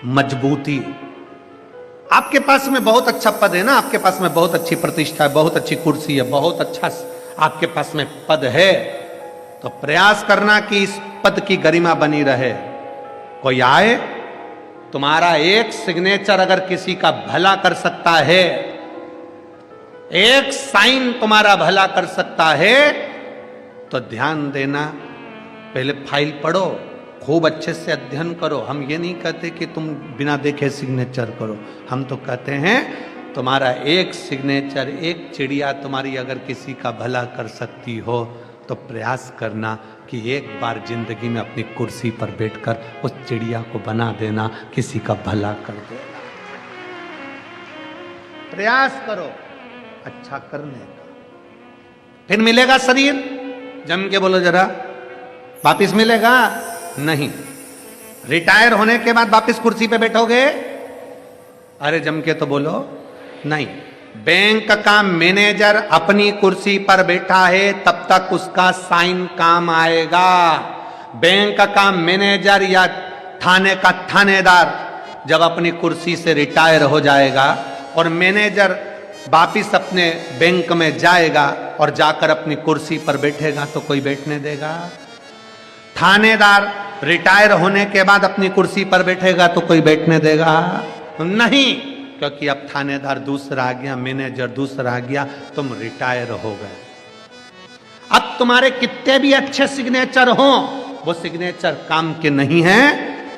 मजबूती। आपके पास में बहुत अच्छा पद है ना, आपके पास में बहुत अच्छी प्रतिष्ठा है, बहुत अच्छी कुर्सी है, बहुत अच्छा आपके पास में पद है, तो प्रयास करना कि इस पद की गरिमा बनी रहे। कोई आए, तुम्हारा एक सिग्नेचर अगर किसी का भला कर सकता है, एक साइन तुम्हारा भला कर सकता है, तो ध्यान देना, पहले फाइल पढ़ो, खूब अच्छे से अध्ययन करो। हम ये नहीं कहते कि तुम बिना देखे सिग्नेचर करो, हम तो कहते हैं तुम्हारा एक सिग्नेचर, एक चिड़िया तुम्हारी अगर किसी का भला कर सकती हो, तो प्रयास करना कि एक बार जिंदगी में अपनी कुर्सी पर बैठकर उस चिड़िया को बना देना, किसी का भला कर देना। प्रयास करो अच्छा करने का, फिर मिलेगा शरीर, जम के बोलो जरा, वापिस मिलेगा नहीं। रिटायर होने के बाद वापिस कुर्सी पे बैठोगे? अरे जम के तो बोलो नहीं। बैंक का मैनेजर अपनी कुर्सी पर बैठा है तब तक उसका साइन काम आएगा। बैंक का मैनेजर या थाने का थानेदार जब अपनी कुर्सी से रिटायर हो जाएगा और मैनेजर वापिस अपने बैंक में जाएगा और जाकर अपनी कुर्सी पर बैठेगा, तो कोई बैठने देगा? थानेदार रिटायर होने के बाद अपनी कुर्सी पर बैठेगा तो कोई बैठने देगा? नहीं, क्योंकि अब थानेदार दूसरा आ गया, मैनेजर दूसरा आ गया, तुम रिटायर हो गए। अब तुम्हारे कितने भी अच्छे सिग्नेचर हो, वो सिग्नेचर काम के नहीं है,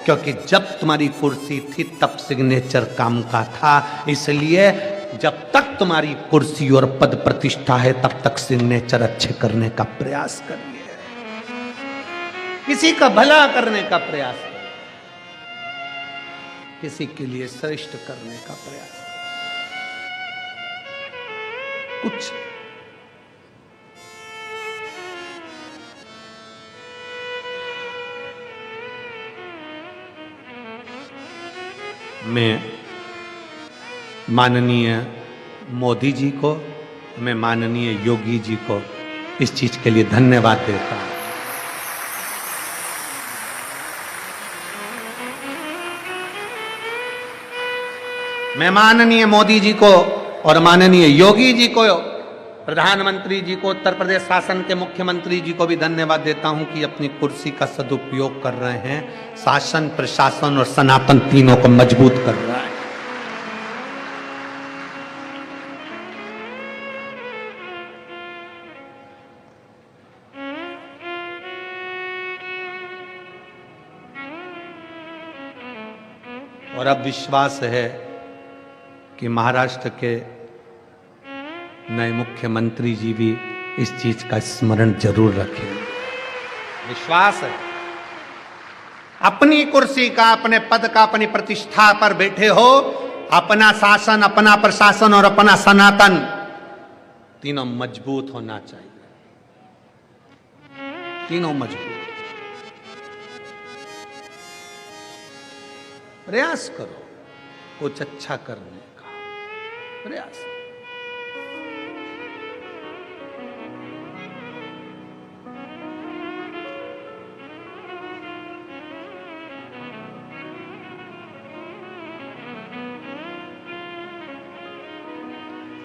क्योंकि जब तुम्हारी कुर्सी थी तब सिग्नेचर काम का था। इसलिए जब तक तुम्हारी कुर्सी और पद प्रतिष्ठा है तब तक सिग्नेचर अच्छे करने का प्रयास करिए, किसी का भला करने का प्रयास करिए, किसी के लिए श्रेष्ठ करने का प्रयास करिए। कुछ मैं माननीय मोदी जी को, मैं माननीय योगी जी को इस चीज के लिए धन्यवाद देता हूं। मैं माननीय मोदी जी को और माननीय योगी जी को, प्रधानमंत्री जी को, उत्तर प्रदेश शासन के मुख्यमंत्री जी को भी धन्यवाद देता हूं कि अपनी कुर्सी का सदुपयोग कर रहे हैं, शासन, प्रशासन और सनातन तीनों को मजबूत कर रहा है। और अब विश्वास है कि महाराष्ट्र के नए मुख्यमंत्री जी भी इस चीज का स्मरण जरूर रखेंगे। विश्वास है। अपनी कुर्सी का, अपने पद का, अपनी प्रतिष्ठा पर बैठे हो, अपना शासन, अपना प्रशासन और अपना सनातन तीनों मजबूत होना चाहिए, तीनों मजबूत। प्रयास करो कुछ अच्छा करने का प्रयास।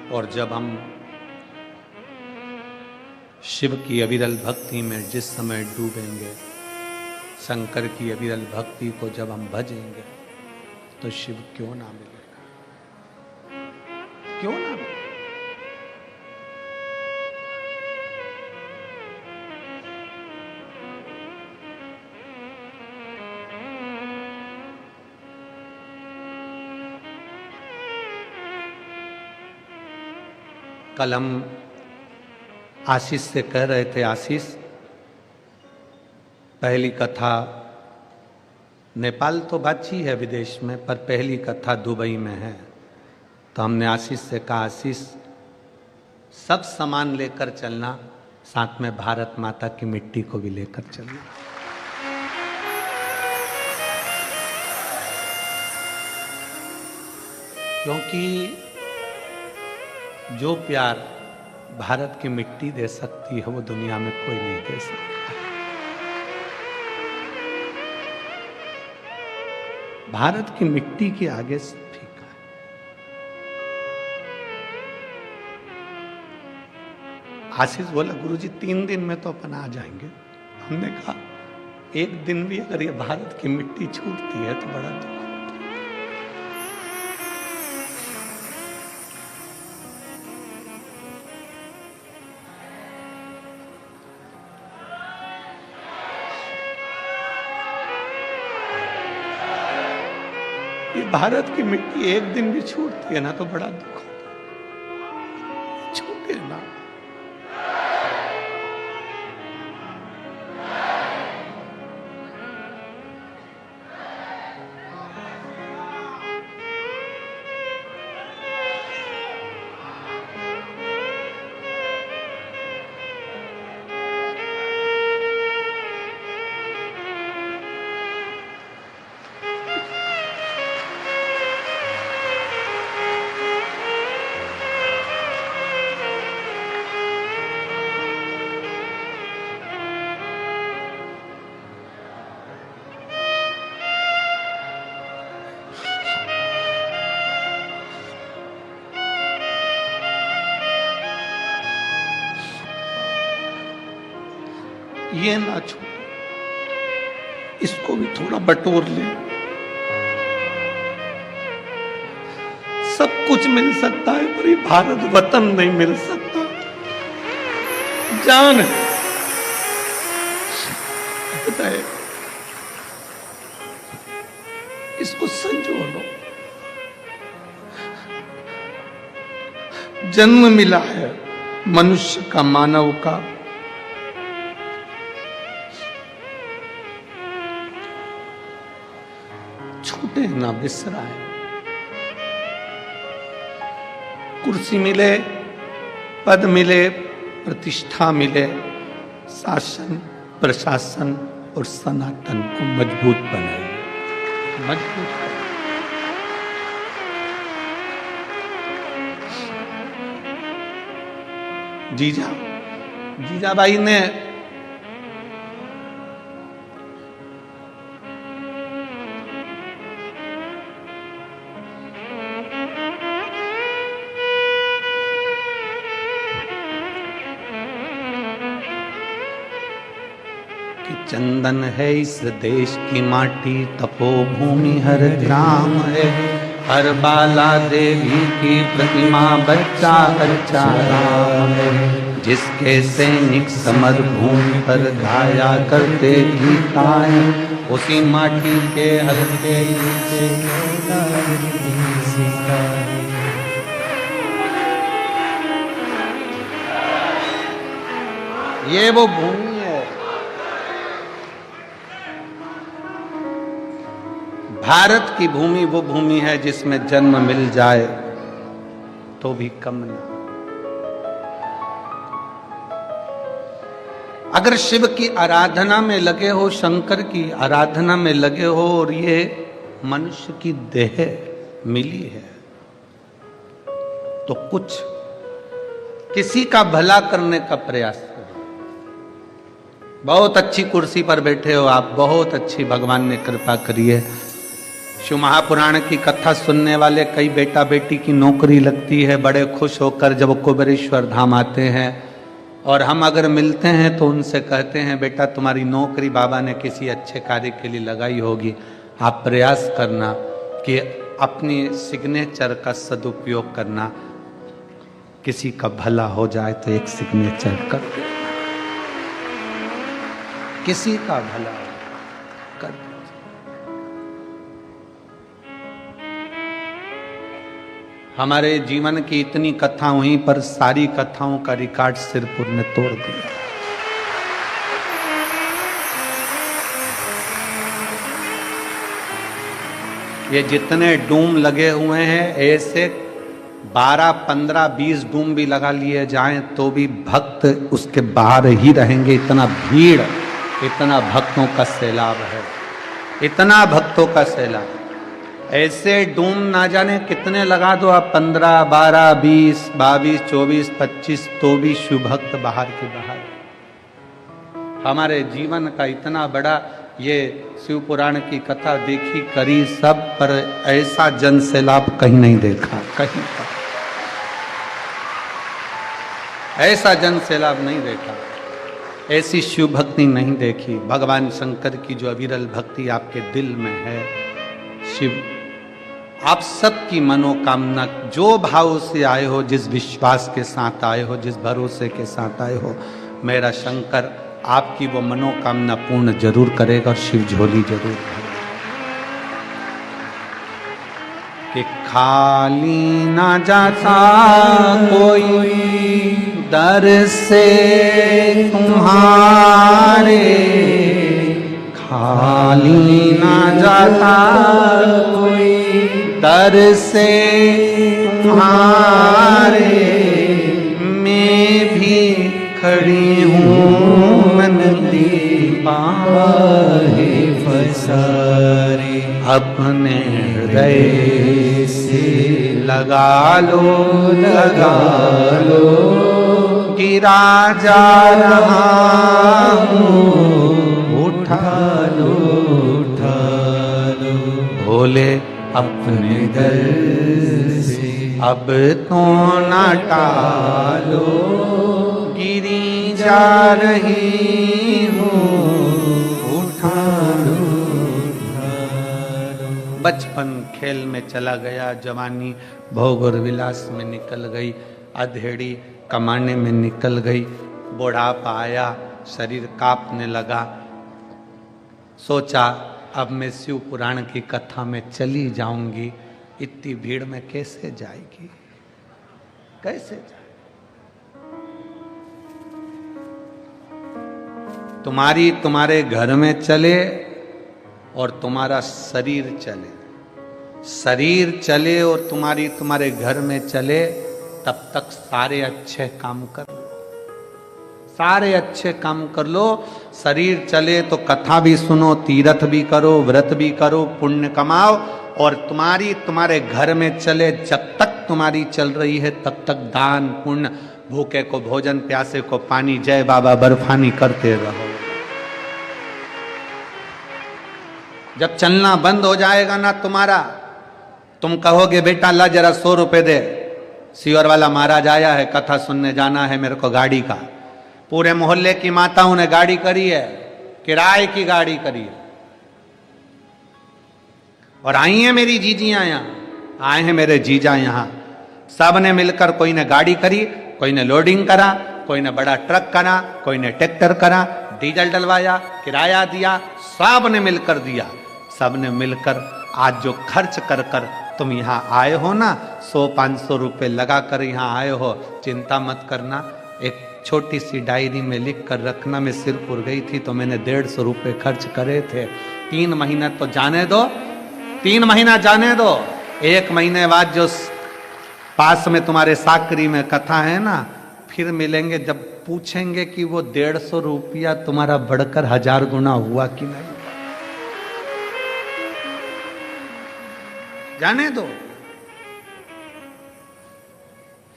और जब हम शिव की अविरल भक्ति में जिस समय डूबेंगे, शंकर की अविरल भक्ति को जब हम भजेंगे, तो शिव क्यों ना मिलेगा, क्यों ना मिलेगा। कल हम आशीष से कह रहे थे, आशीष, पहली कथा नेपाल तो बाची है विदेश में, पर पहली कथा दुबई में है। तो हमने आशीष से कहा, आशीष सब सामान लेकर चलना, साथ में भारत माता की मिट्टी को भी लेकर चलना। क्योंकि जो प्यार भारत की मिट्टी दे सकती है वो दुनिया में कोई नहीं दे सकता। भारत की मिट्टी के आगे सब फीका है। आशीष बोला गुरुजी 3 दिन में तो अपन आ जाएंगे। हमने कहा एक दिन भी अगर ये भारत की मिट्टी छूटती है तो बड़ा दुख। ये भारत की मिट्टी एक दिन भी छूटती है ना तो बड़ा दुख होता है। छूटे ना। ये ना छूटे, इसको भी थोड़ा बटोर ले। सब कुछ मिल सकता है पर ये भारत वतन नहीं मिल सकता। जान पता है, इसको संजो लो। जन्म मिला है मनुष्य का, मानव का। छूटे ना, बिसराए। कुर्सी मिले, पद मिले, प्रतिष्ठा मिले, शासन प्रशासन और सनातन को मजबूत बनाए, मजबूत बनाए। जीजाबाई ने चंदन है इस देश की माटी, तपोभूमि हर ग्राम है, हर बाला देवी की प्रतिमा, बच्चा बच्चा राम है। जिसके सैनिक समर भूमि पर गाया करते गीताएं, उसी माटी के हल्के से ये वो भूमि है। भारत की भूमि वो भूमि है जिसमें जन्म मिल जाए तो भी कम नहीं। अगर शिव की आराधना में लगे हो, शंकर की आराधना में लगे हो और ये मनुष्य की देह मिली है तो कुछ किसी का भला करने का प्रयास करो। बहुत अच्छी कुर्सी पर बैठे हो आप, बहुत अच्छी भगवान ने कृपा करी है। शिव महापुराण की कथा सुनने वाले कई बेटा बेटी की नौकरी लगती है, बड़े खुश होकर जब कुबेरेश्वर धाम आते हैं और हम अगर मिलते हैं तो उनसे कहते हैं बेटा तुम्हारी नौकरी बाबा ने किसी अच्छे कार्य के लिए लगाई होगी, आप प्रयास करना कि अपनी सिग्नेचर का सदुपयोग करना, किसी का भला हो जाए तो एक सिग्नेचर कर देना, किसी का भला कर देना। हमारे जीवन की इतनी कथा हुई पर सारी कथाओं का रिकॉर्ड सिरपुर ने तोड़ दिया। ये जितने डूम लगे हुए हैं ऐसे 12, 15, 20 डूम भी लगा लिए जाएं तो भी भक्त उसके बाहर ही रहेंगे। इतना भीड़, इतना भक्तों का सैलाब है, इतना भक्तों का सैलाब। ऐसे डूम ना जाने कितने लगा दो आप, 15, 12, 20, 22, 24, 25, तो भी शिव भक्त बाहर के बाहर। हमारे जीवन का इतना बड़ा ये शिव पुराण की कथा देखी करी सब, पर ऐसा जन सैलाब कहीं नहीं देखा, कहीं पर ऐसा जन सैलाब नहीं देखा, ऐसी शिव भक्ति नहीं देखी। भगवान शंकर की जो अविरल भक्ति आपके दिल में है, शिव आप सबकी मनोकामना जो भाव से आए हो, जिस विश्वास के साथ आए हो, जिस भरोसे के साथ आए हो, मेरा शंकर आपकी वो मनोकामना पूर्ण जरूर करेगा और शिव झोली जरूर भरेगा। कि खाली ना जाता कोई दर से तुम्हारे, खाली ना जाता कोई दर से तुम्हारे, मैं भी खड़ी हूँ मन बाहे फसारे, अपने हृदय से लगा लो गिरा जा रहा हूँ, उठा लो भोले अपने दर से, अब तो ना टालो गिरी जा रही हूँ, उठा लो। बचपन खेल में चला गया, जवानी भोग और विलास में निकल गई, अधेड़ी कमाने में निकल गई, बुढ़ापा आया, शरीर कांपने लगा। सोचा अब मैं शिव पुराण की कथा में चली जाऊंगी, इतनी भीड़ में कैसे जाएगी, कैसे जाए। तुम्हारे घर में चले और तुम्हारा शरीर चले, शरीर चले और तुम्हारे घर में चले, तब तक सारे अच्छे काम कर लो, सारे अच्छे काम कर लो। शरीर चले तो कथा भी सुनो, तीर्थ भी करो, व्रत भी करो, पुण्य कमाओ, और तुम्हारे घर में चले, जब तक तुम्हारी चल रही है तब तक दान पुण्य, भूखे को भोजन, प्यासे को पानी, जय बाबा बर्फानी करते रहो। जब चलना बंद हो जाएगा ना तुम्हारा, तुम कहोगे बेटा ला जरा 100 रुपए दे, सीवर वाला महाराज आया है, कथा सुनने जाना है मेरे को गाड़ी का। पूरे मोहल्ले की माताओं ने गाड़ी करी है, किराए की गाड़ी करी है, और आई हैं मेरी जीजियां यहाँ, आए हैं मेरे जीजा यहाँ, सब ने मिलकर, कोई ने गाड़ी करी, कोई ने लोडिंग करा, कोई ने बड़ा ट्रक करा, कोई ने ट्रैक्टर करा, डीजल डलवाया, किराया दिया, सब ने मिलकर दिया। सब ने मिलकर आज जो खर्च कर कर तुम यहाँ आए हो ना, 100-500 रुपए लगा कर यहाँ आए हो, चिंता मत करना। एक छोटी सी डायरी में लिख कर रखना, मैं सिरपुर गई थी तो मैंने 150 रुपए खर्च करे थे। 3 महीना तो जाने दो, 3 महीना जाने दो, 1 महीने बाद जो पास में तुम्हारे साकरी में कथा है ना, फिर मिलेंगे, जब पूछेंगे कि वो 150 रुपया तुम्हारा बढ़कर 1000 गुना हुआ कि नहीं। जाने दो।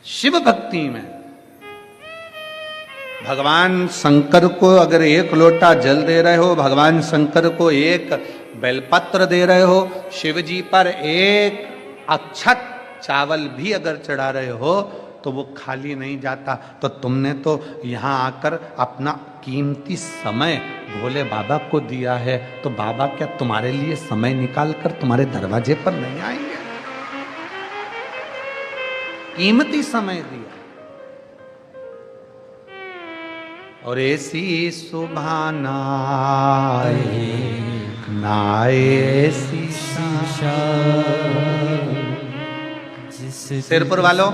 शिव भक्ति में भगवान शंकर को अगर 1 लोटा जल दे रहे हो, भगवान शंकर को 1 बेलपत्र दे रहे हो, शिव जी पर 1 अक्षत चावल भी अगर चढ़ा रहे हो, तो वो खाली नहीं जाता। तो तुमने तो यहाँ आकर अपना कीमती समय भोले बाबा को दिया है, तो बाबा क्या तुम्हारे लिए समय निकाल कर तुम्हारे दरवाजे पर नहीं आएंगे? कीमती समय दिया। और ऐसी सुबह नाए ऐसी सिरपुर वालों,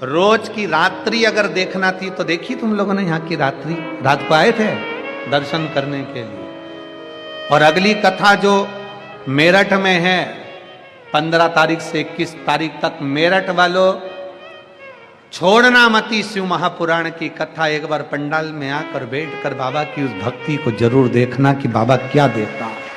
रोज की रात्रि अगर देखना थी तो देखी तुम लोगों ने यहाँ की रात्रि, रात को आए थे दर्शन करने के लिए। और अगली कथा जो मेरठ में है 15 तारीख से 21 तारीख तक, मेरठ वालों छोड़ना मती शिव महापुराण की कथा। एक बार पंडाल में आकर बैठकर बाबा की उस भक्ति को जरूर देखना कि बाबा क्या देता है।